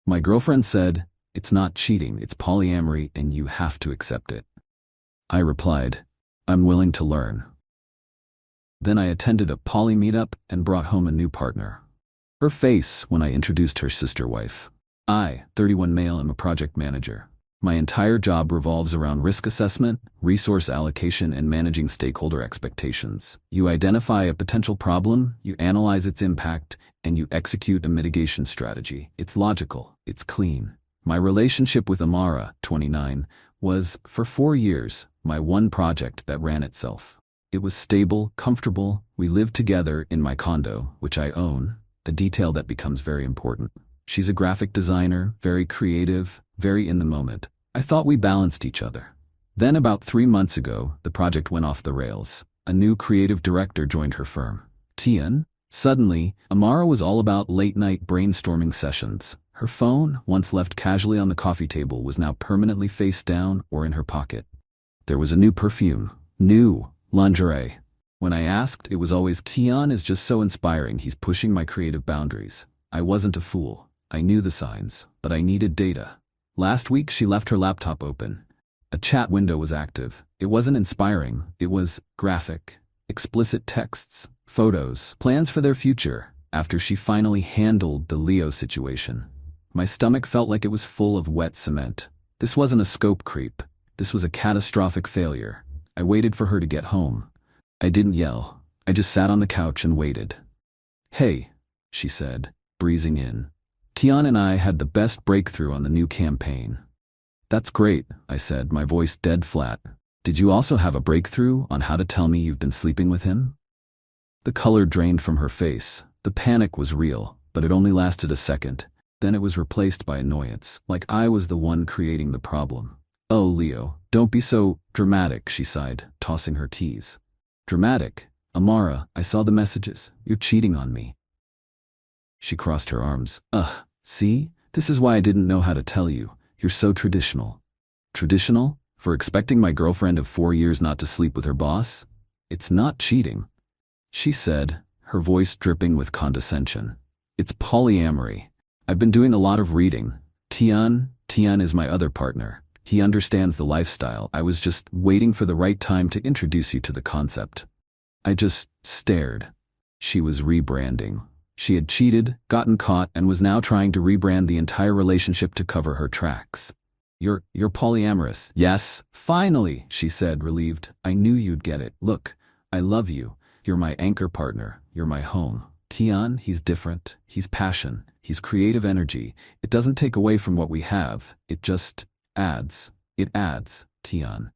My girlfriend said, "It's not cheating, it's polyamory and you have to accept it." I replied, "I'm willing to learn." Then I attended a poly meetup and brought home a new partner. Her face when I introduced her sister wife. I, 31 male, am a project manager. My entire job revolves around risk assessment, resource allocation, and managing stakeholder expectations. You identify a potential problem, you analyze its impact, and you execute a mitigation strategy. It's logical, it's clean. My relationship with Amara, 29, was, for 4 years, my one project that ran itself. It was stable, comfortable. We lived together in my condo, which I own, a detail that becomes very important. She's a graphic designer, very creative, very in the moment. I thought we balanced each other. Then about 3 months ago, the project went off the rails. A new creative director joined her firm. Tian. Suddenly, Amara was all about late-night brainstorming sessions. Her phone, once left casually on the coffee table, was now permanently face down or in her pocket. There was a new perfume. New lingerie. When I asked, it was always, "Kian is just so inspiring, he's pushing my creative boundaries." I wasn't a fool. I knew the signs, but I needed data. Last week she left her laptop open. A chat window was active. It wasn't inspiring, it was graphic. Explicit texts, photos, plans for their future. After she finally handled the Leo situation, my stomach felt like it was full of wet cement. This wasn't a scope creep. This was a catastrophic failure. I waited for her to get home. I didn't yell. I just sat on the couch and waited. "Hey," she said, breezing in. "Tian and I had the best breakthrough on the new campaign." "That's great," I said, my voice dead flat. "Did you also have a breakthrough on how to tell me you've been sleeping with him?" The color drained from her face. The panic was real, but it only lasted a second. Then it was replaced by annoyance, like I was the one creating the problem. "Oh, Leo, don't be so dramatic," she sighed, tossing her keys. "Dramatic? Amara, I saw the messages. You're cheating on me." She crossed her arms. "Ugh, see? This is why I didn't know how to tell you. You're so traditional." "Traditional? For expecting my girlfriend of 4 years not to sleep with her boss? It's not cheating," she said, her voice dripping with condescension. "It's polyamory. I've been doing a lot of reading. Tian is my other partner. He understands the lifestyle. I was just waiting for the right time to introduce you to the concept." I just stared. She was rebranding. She had cheated, gotten caught, and was now trying to rebrand the entire relationship to cover her tracks. You're polyamorous." "Yes, finally," she said, relieved. "I knew you'd get it. Look, I love you. You're my anchor partner. You're my home. Tian, he's different. He's passion. He's creative energy. It doesn't take away from what we have. It just adds. It adds, Tian.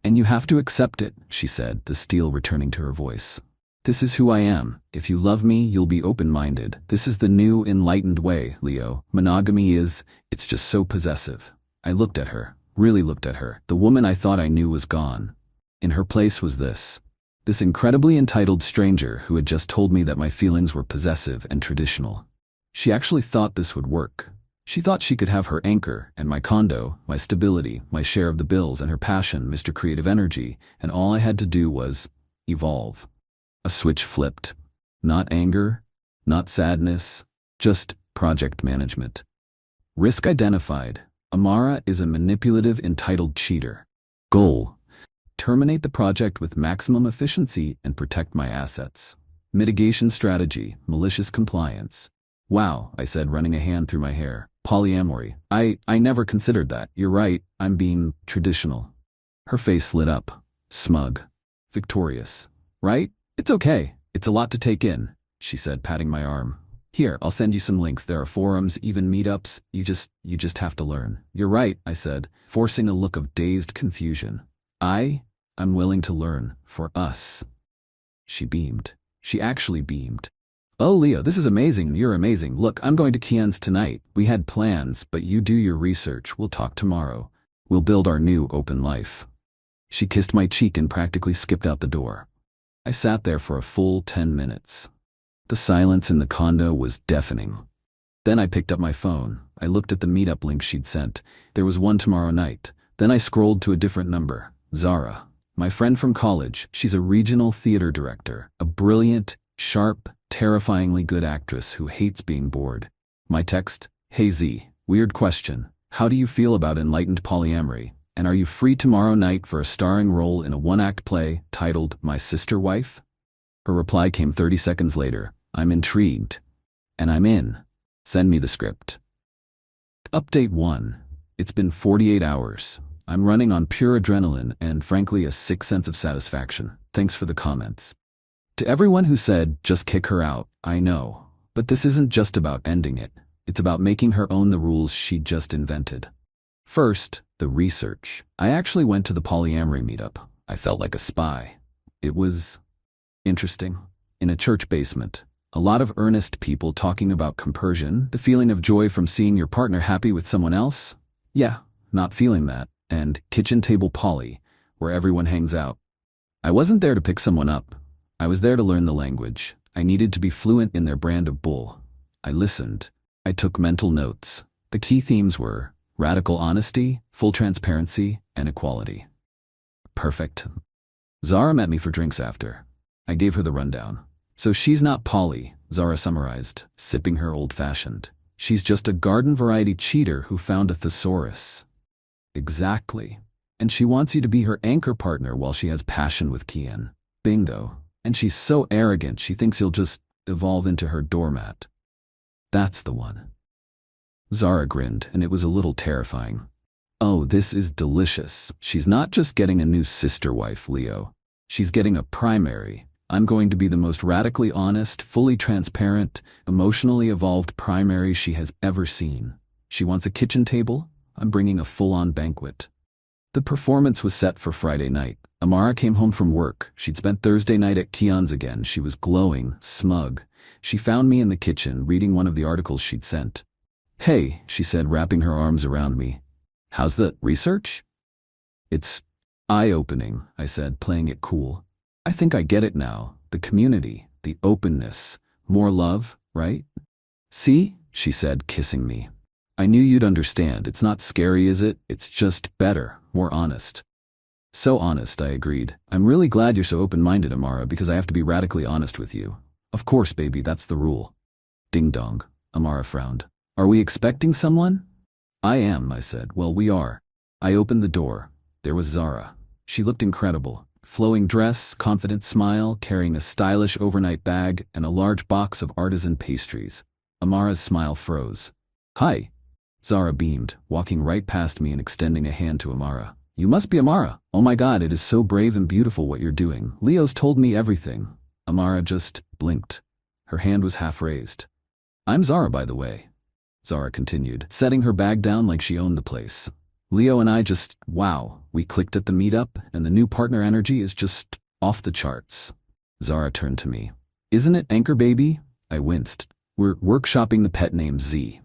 And you have to accept it," she said, the steel returning to her voice. "This is who I am. If you love me, you'll be open-minded. This is the new, enlightened way, Leo. Monogamy it's just so possessive." I looked at her, really looked at her. The woman I thought I knew was gone. In her place was this incredibly entitled stranger who had just told me that my feelings were possessive and traditional. She actually thought this would work. She thought she could have her anchor and my condo, my stability, my share of the bills, and her passion, Mr. Creative Energy, and all I had to do was evolve. A switch flipped. Not anger, not sadness, just project management. Risk identified. Amara is a manipulative, entitled cheater. Goal: terminate the project with maximum efficiency and protect my assets. Mitigation strategy: malicious compliance. "Wow," I said, running a hand through my hair. "Polyamory. I never considered that. You're right, I'm being traditional." Her face lit up. Smug. Victorious. "Right? It's okay. It's a lot to take in," she said, patting my arm. "Here, I'll send you some links. There are forums, even meetups. You just have to learn." "You're right," I said, forcing a look of dazed confusion. I'm willing to learn. For us." She beamed. She actually beamed. "Oh, Leo, this is amazing. You're amazing. Look, I'm going to Kian's tonight. We had plans, but you do your research. We'll talk tomorrow. We'll build our new open life." She kissed my cheek and practically skipped out the door. I sat there for a full 10 minutes. The silence in the condo was deafening. Then I picked up my phone. I looked at the meetup link she'd sent. There was one tomorrow night. Then I scrolled to a different number. Zara. My friend from college. She's a regional theater director. A brilliant, sharp, terrifyingly good actress who hates being bored. My text: Hey Z, weird question. How do you feel about enlightened polyamory? And are you free tomorrow night for a starring role in a one-act play titled My Sister Wife? Her reply came 30 seconds later. I'm intrigued. And I'm in. Send me the script. Update 1. It's been 48 hours. I'm running on pure adrenaline and, frankly, a sick sense of satisfaction. Thanks for the comments. To everyone who said, just kick her out, I know. But this isn't just about ending it. It's about making her own the rules she just invented. First, the research. I actually went to the polyamory meetup. I felt like a spy. It was interesting. In a church basement. A lot of earnest people talking about compersion, the feeling of joy from seeing your partner happy with someone else. Yeah, not feeling that. And kitchen table poly, where everyone hangs out. I wasn't there to pick someone up. I was there to learn the language. I needed to be fluent in their brand of bull. I listened. I took mental notes. The key themes were radical honesty, full transparency, and equality. Perfect. Zara met me for drinks after. I gave her the rundown. So she's not poly, Zara summarized, sipping her old-fashioned. She's just a garden-variety cheater who found a thesaurus. Exactly. And she wants you to be her anchor partner while she has passion with Kian. Bingo. And she's so arrogant she thinks you'll just evolve into her doormat. That's the one. Zara grinned, and it was a little terrifying. Oh, this is delicious. She's not just getting a new sister wife, Leo. She's getting a primary. I'm going to be the most radically honest, fully transparent, emotionally evolved primary she has ever seen. She wants a kitchen table? I'm bringing a full-on banquet. The performance was set for Friday night. Amara came home from work. She'd spent Thursday night at Kian's again. She was glowing, smug. She found me in the kitchen, reading one of the articles she'd sent. Hey, she said, wrapping her arms around me. How's the research? It's eye-opening, I said, playing it cool. I think I get it now. The community, the openness, more love, right? See, she said, kissing me. I knew you'd understand. It's not scary, is it? It's just better, more honest. So honest, I agreed. I'm really glad you're so open-minded, Amara, because I have to be radically honest with you. Of course, baby, that's the rule. Ding dong, Amara frowned. Are we expecting someone? I am, I said. Well, we are. I opened the door. There was Zara. She looked incredible. Flowing dress, confident smile, carrying a stylish overnight bag, and a large box of artisan pastries. Amara's smile froze. Hi. Zara beamed, walking right past me and extending a hand to Amara. You must be Amara. Oh my God, it is so brave and beautiful what you're doing. Leo's told me everything. Amara just blinked. Her hand was half raised. I'm Zara, by the way. Zara continued, setting her bag down like she owned the place. Leo and I wow, we clicked at the meetup, and the new partner energy is just off the charts. Zara turned to me. Isn't it Anchor Baby? I winced. We're workshopping the pet name Z.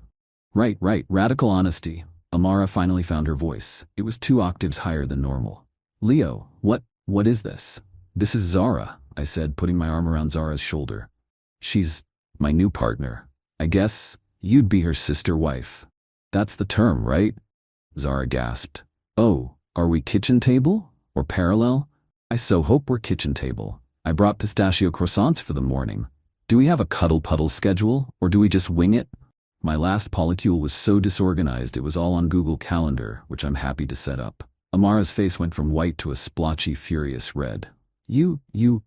Right, radical honesty. Amara finally found her voice. It was 2 octaves higher than normal. Leo, what is this? This is Zara, I said, putting my arm around Zara's shoulder. She's my new partner. I guess you'd be her sister wife. That's the term, right? Zara gasped. Oh, are we kitchen table? Or parallel? I so hope we're kitchen table. I brought pistachio croissants for the morning. Do we have a cuddle puddle schedule, or do we just wing it? My last polycule was so disorganized it was all on Google Calendar, which I'm happy to set up. Amara's face went from white to a splotchy, furious red. You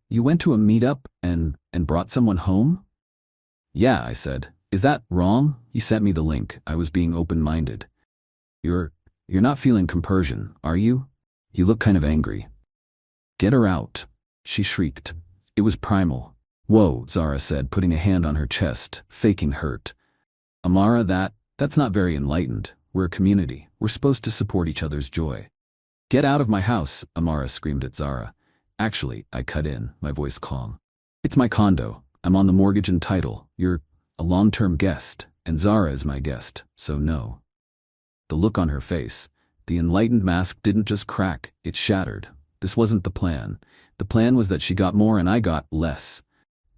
went to a meetup and brought someone home? Yeah, I said. Is that wrong? You sent me the link. I was being open-minded. You're not feeling compersion, are you? You look kind of angry. Get her out. She shrieked. It was primal. Whoa, Zara said, putting a hand on her chest, faking hurt. Amara, that's not very enlightened. We're a community. We're supposed to support each other's joy. Get out of my house, Amara screamed at Zara. Actually, I cut in, my voice calm. It's my condo. I'm on the mortgage and title. You're a long-term guest, and Zara is my guest, so no. The look on her face, the enlightened mask didn't just crack, it shattered. This wasn't the plan. The plan was that she got more and I got less.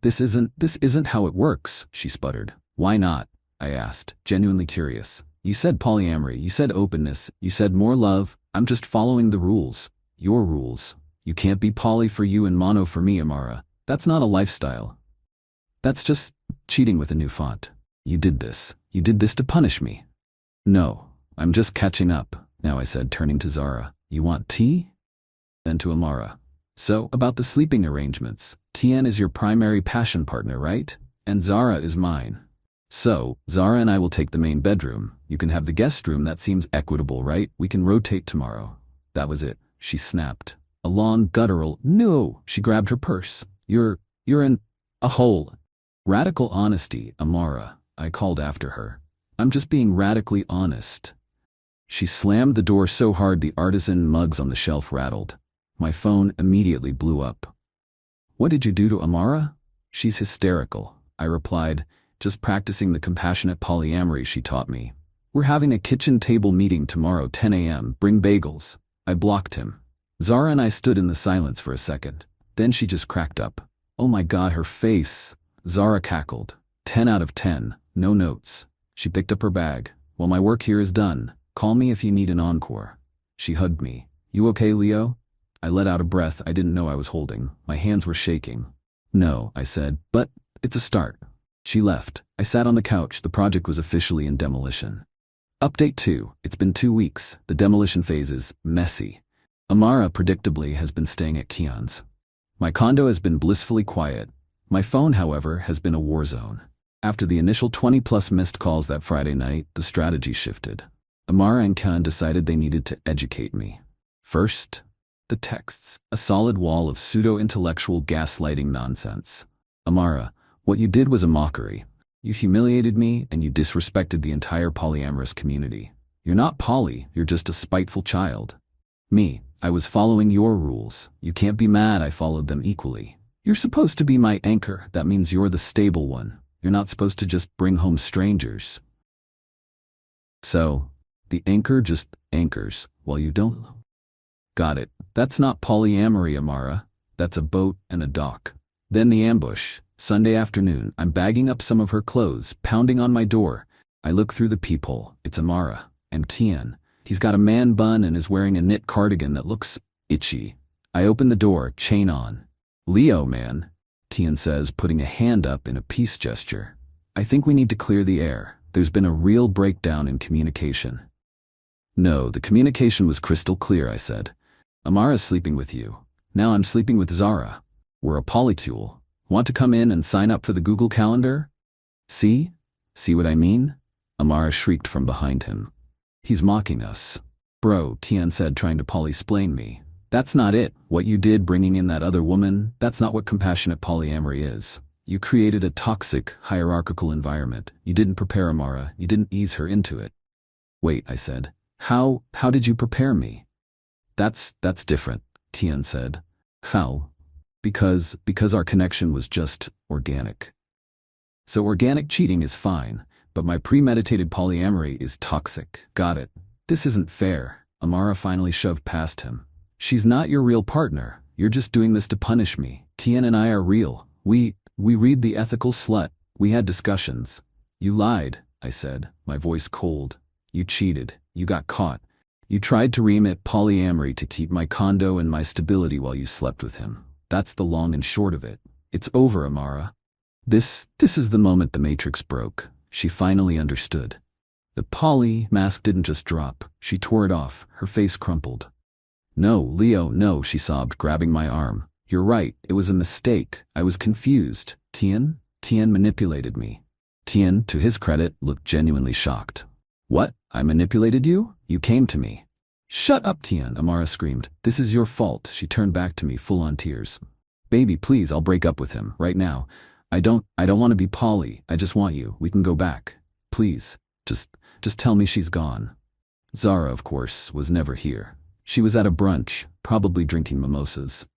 This isn't how it works, she sputtered. Why not? I asked, genuinely curious. You said polyamory, you said openness, you said more love. I'm just following the rules. Your rules. You can't be poly for you and mono for me, Amara. That's not a lifestyle. That's just cheating with a new font. You did this. You did this to punish me. No, I'm just catching up, now I said, turning to Zara. You want tea? Then to Amara. So, about the sleeping arrangements. Tian is your primary passion partner, right? And Zara is mine. So, Zara and I will take the main bedroom. You can have the guest room. That seems equitable, right? We can rotate tomorrow. That was it. She snapped. A long, guttural, no. She grabbed her purse. You're in a hole. Radical honesty, Amara, I called after her. I'm just being radically honest. She slammed the door so hard the artisan mugs on the shelf rattled. My phone immediately blew up. What did you do to Amara? She's hysterical, I replied, just practicing the compassionate polyamory she taught me. We're having a kitchen table meeting tomorrow, 10 a.m. Bring bagels. I blocked him. Zara and I stood in the silence for a second. Then she just cracked up. Oh my God, her face. Zara cackled. 10 out of 10. No notes. She picked up her bag. Well, my work here is done. Call me if you need an encore. She hugged me. You okay, Leo? I let out a breath I didn't know I was holding. My hands were shaking. No, I said, but it's a start. She left. I sat on the couch. The project was officially in demolition. Update 2. It's been 2 weeks. The demolition phase is messy. Amara, predictably, has been staying at Kian's. My condo has been blissfully quiet. My phone, however, has been a war zone. After the initial 20-plus missed calls that Friday night, the strategy shifted. Amara and Kian decided they needed to educate me. First, the texts, a solid wall of pseudo-intellectual gaslighting nonsense. Amara, what you did was a mockery. You humiliated me and you disrespected the entire polyamorous community. You're not poly, you're just a spiteful child. Me, I was following your rules. You can't be mad I followed them equally. You're supposed to be my anchor. That means you're the stable one. You're not supposed to just bring home strangers. So, the anchor just anchors while you don't. Got it. That's not polyamory, Amara. That's a boat and a dock. Then the ambush. Sunday afternoon, I'm bagging up some of her clothes, pounding on my door. I look through the peephole. It's Amara. And Kian. He's got a man bun and is wearing a knit cardigan that looks itchy. I open the door, chain on. Leo, man, Kian says, putting a hand up in a peace gesture. I think we need to clear the air. There's been a real breakdown in communication. No, the communication was crystal clear, I said. Amara's sleeping with you. Now I'm sleeping with Zara. We're a polycule. Want to come in and sign up for the Google Calendar? See? See what I mean? Amara shrieked from behind him. He's mocking us. Bro, Kian said, trying to polysplain me. That's not it. What you did bringing in that other woman, that's not what compassionate polyamory is. You created a toxic, hierarchical environment. You didn't prepare Amara. You didn't ease her into it. Wait, I said. How did you prepare me? That's different, Kian said. How? Because our connection was just organic. So organic cheating is fine, but my premeditated polyamory is toxic. Got it. This isn't fair. Amara finally shoved past him. She's not your real partner. You're just doing this to punish me. Kian and I are real. We read the ethical slut. We had discussions. You lied, I said, my voice cold. You cheated. You got caught. You tried to remit polyamory to keep my condo and my stability while you slept with him. That's the long and short of it. It's over, Amara. This is the moment the matrix broke. She finally understood. The poly mask didn't just drop. She tore it off. Her face crumpled. No, Leo, no, she sobbed, grabbing my arm. You're right. It was a mistake. I was confused. Kian manipulated me. Kian, to his credit, looked genuinely shocked. What? I manipulated you? You came to me. Shut up, Kian, Amara screamed. This is your fault. She turned back to me, full on tears. Baby, please, I'll break up with him, right now. I don't want to be poly. I just want you. We can go back. Please. Just tell me she's gone. Zara, of course, was never here. She was at a brunch, probably drinking mimosas.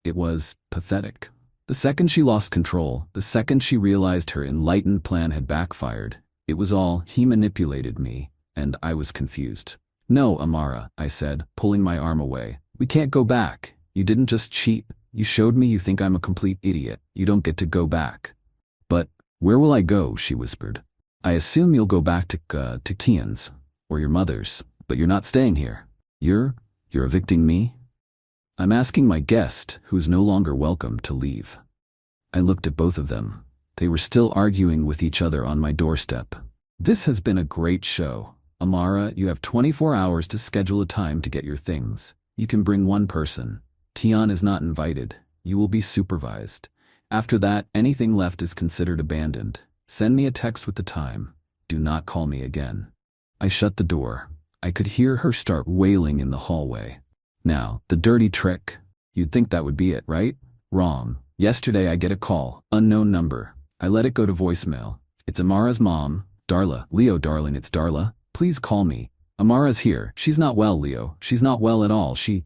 It was pathetic. The second she lost control, the second she realized her enlightened plan had backfired, it was all he manipulated me, and I was confused. No, Amara, I said, pulling my arm away. We can't go back. You didn't just cheat. You showed me you think I'm a complete idiot. You don't get to go back. But where will I go? She whispered. I assume you'll go back to Kian's or your mother's, but you're not staying here. You're evicting me? I'm asking my guest, who's no longer welcome, to leave. I looked at both of them. They were still arguing with each other on my doorstep. This has been a great show. Amara, you have 24 hours to schedule a time to get your things. You can bring one person. Kian is not invited. You will be supervised. After that, anything left is considered abandoned. Send me a text with the time. Do not call me again. I shut the door. I could hear her start wailing in the hallway. Now, the dirty trick. You'd think that would be it, right? Wrong. Yesterday I get a call, unknown number. I let it go to voicemail. It's Amara's mom. Darla. Leo, darling, it's Darla. Please call me. Amara's here. She's not well, Leo. She's not well at all. She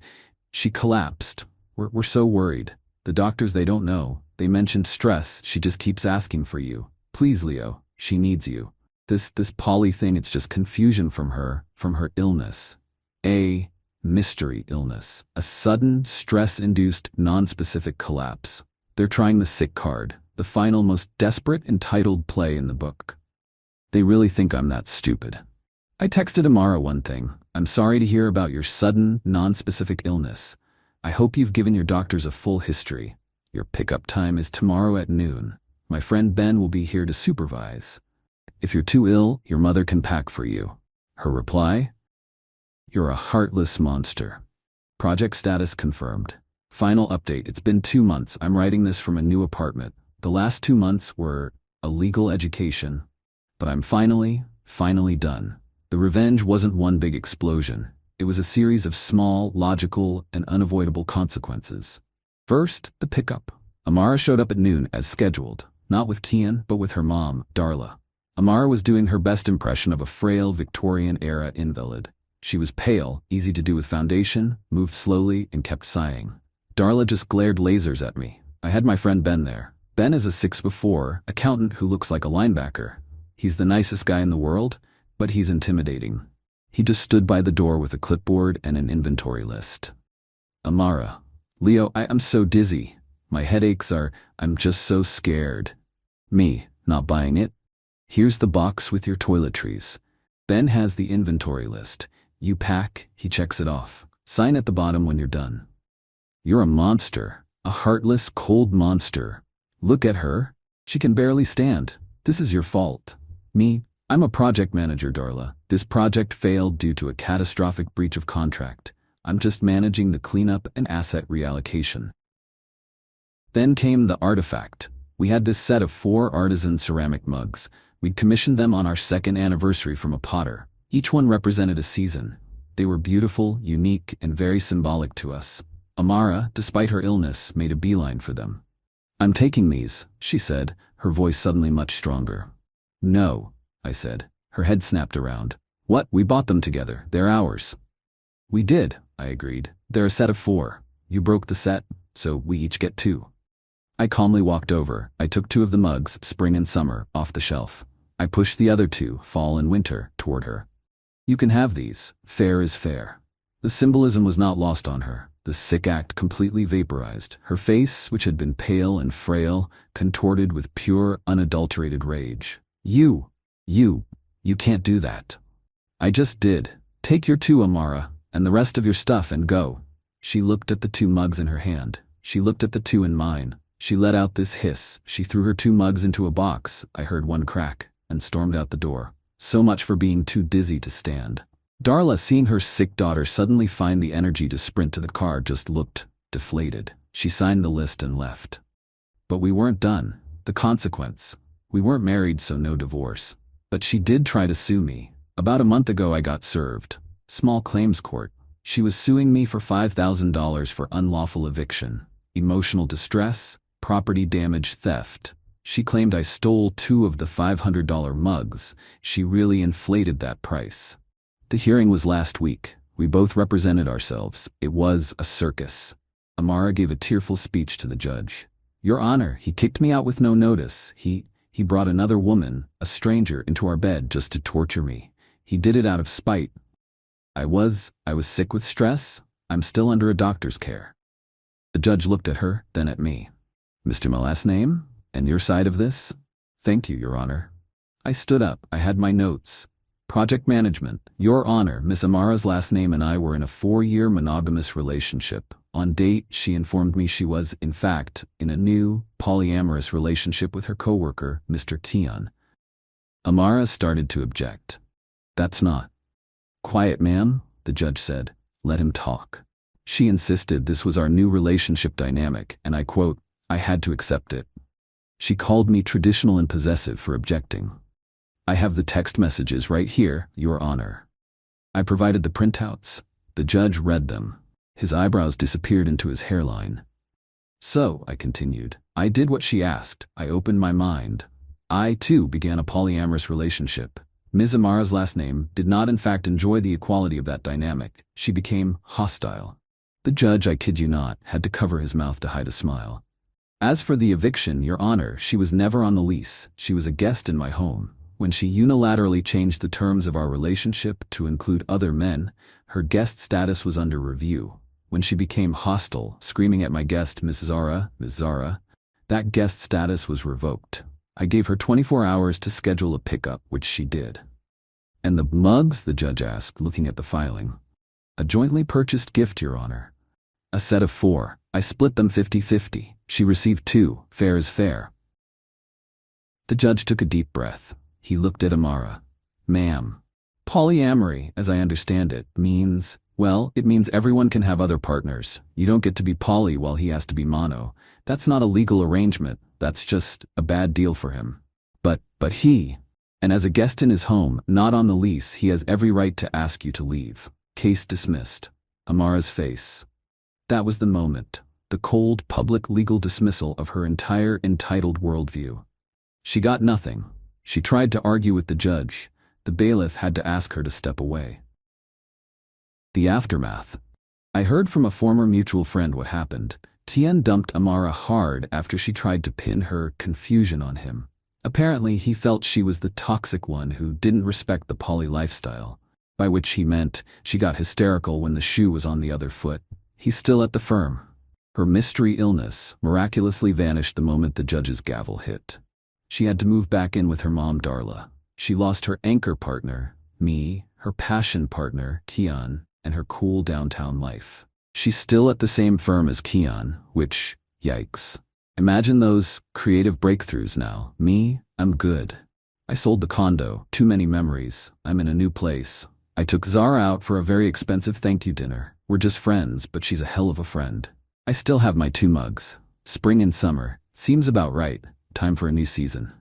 collapsed. We're so worried. The doctors, they don't know. They mentioned stress. She just keeps asking for you. Please, Leo. She needs you. This poly thing, it's just confusion from her illness. A mystery illness. A sudden, stress-induced, non-specific collapse. They're trying the sick card, the final, most desperate, entitled play in the book. They really think I'm that stupid. I texted Amara one thing. I'm sorry to hear about your sudden, non-specific illness. I hope you've given your doctors a full history. Your pickup time is tomorrow at noon. My friend Ben will be here to supervise. If you're too ill, your mother can pack for you. Her reply? You're a heartless monster. Project status confirmed. Final update. It's been 2 months. I'm writing this from a new apartment. The last 2 months were a legal education. But I'm finally done. The revenge wasn't one big explosion. It was a series of small, logical, and unavoidable consequences. First, the pickup. Amara showed up at noon as scheduled, not with Kian, but with her mom, Darla. Amara was doing her best impression of a frail Victorian-era invalid. She was pale, easy to do with foundation, moved slowly, and kept sighing. Darla just glared lasers at me. I had my friend Ben there. Ben is a 6'4" accountant who looks like a linebacker. He's the nicest guy in the world, but he's intimidating. He just stood by the door with a clipboard and an inventory list. Amara. Leo, I'm so dizzy. My headaches are, I'm just so scared. Me, not buying it. Here's the box with your toiletries. Ben has the inventory list. You pack, he checks it off. Sign at the bottom when you're done. You're a monster. A heartless, cold monster. Look at her. She can barely stand. This is your fault. Me, I'm a project manager, Darla. This project failed due to a catastrophic breach of contract. I'm just managing the cleanup and asset reallocation. Then came the artifact. We had this set of 4 artisan ceramic mugs. We'd commissioned them on our 2nd anniversary from a potter. Each one represented a season. They were beautiful, unique, and very symbolic to us. Amara, despite her illness, made a beeline for them. I'm taking these, she said, her voice suddenly much stronger. No, I said. Her head snapped around. What? We bought them together. They're ours. We did, I agreed. They're a set of 4. You broke the set, so we each get 2. I calmly walked over. I took 2 of the mugs, spring and summer, off the shelf. I pushed the other 2, fall and winter, toward her. You can have these. Fair is fair. The symbolism was not lost on her. The sick act completely vaporized. Her face, which had been pale and frail, contorted with pure, unadulterated rage. You can't do that. I just did. Take your 2, Amara, and the rest of your stuff and go. She looked at the 2 mugs in her hand. She looked at the 2 in mine. She let out this hiss. She threw her 2 mugs into a box. I heard one crack, and stormed out the door. So much for being too dizzy to stand. Darla, seeing her sick daughter suddenly find the energy to sprint to the car, just looked deflated. She signed the list and left. But we weren't done. The consequence. We weren't married, so no divorce. But she did try to sue me. About a month ago I got served. Small claims court. She was suing me for $5,000 for unlawful eviction, emotional distress, property damage, theft. She claimed I stole 2 of the $500 mugs. She really inflated that price. The hearing was last week. We both represented ourselves. It was a circus. Amara gave a tearful speech to the judge. Your Honor, he kicked me out with no notice. He brought another woman, a stranger, into our bed just to torture me. He did it out of spite. I was sick with stress. I'm still under a doctor's care. The judge looked at her, then at me. Mr. My last name? And your side of this? Thank you, Your Honor. I stood up. I had my notes. Project management. Your Honor, Miss Amara's last name and I were in a 4-year monogamous relationship. On date, she informed me she was, in fact, in a new, polyamorous relationship with her coworker, Mr. Kian. Amara started to object. That's not. Quiet, ma'am, the judge said. Let him talk. She insisted this was our new relationship dynamic, and I quote, I had to accept it. She called me traditional and possessive for objecting. I have the text messages right here, Your Honor. I provided the printouts. The judge read them. His eyebrows disappeared into his hairline. So, I continued, I did what she asked. I opened my mind. I, too, began a polyamorous relationship. Ms. Amara's last name did not in fact enjoy the equality of that dynamic. She became hostile. The judge, I kid you not, had to cover his mouth to hide a smile. As for the eviction, Your Honor, she was never on the lease. She was a guest in my home. When she unilaterally changed the terms of our relationship to include other men, her guest status was under review. When she became hostile, screaming at my guest, Ms. Zara, that guest status was revoked. I gave her 24 hours to schedule a pickup, which she did. And the mugs? The judge asked, looking at the filing. A jointly purchased gift, Your Honor. A set of 4. I split them 50-50. She received 2. Fair is fair. The judge took a deep breath. He looked at Amara. Ma'am, polyamory, as I understand it, means, well, it means everyone can have other partners. You don't get to be poly while he has to be mono. That's not a legal arrangement. That's just a bad deal for him. But he, and as a guest in his home, not on the lease, he has every right to ask you to leave. Case dismissed. Amara's face. That was the moment. The cold, public legal dismissal of her entire entitled worldview. She got nothing. She tried to argue with the judge. The bailiff had to ask her to step away. The aftermath. I heard from a former mutual friend what happened. Tien dumped Amara hard after she tried to pin her confusion on him. Apparently, he felt she was the toxic one who didn't respect the poly lifestyle, by which he meant she got hysterical when the shoe was on the other foot. He's still at the firm. Her mystery illness miraculously vanished the moment the judge's gavel hit. She had to move back in with her mom, Darla. She lost her anchor partner, me, her passion partner, Kian, and her cool downtown life. She's still at the same firm as Kian, which, yikes. Imagine those creative breakthroughs now. Me, I'm good. I sold the condo, too many memories. I'm in a new place. I took Zara out for a very expensive thank you dinner. We're just friends, but she's a hell of a friend. I still have my 2 mugs. Spring and summer. Seems about right. Time for a new season.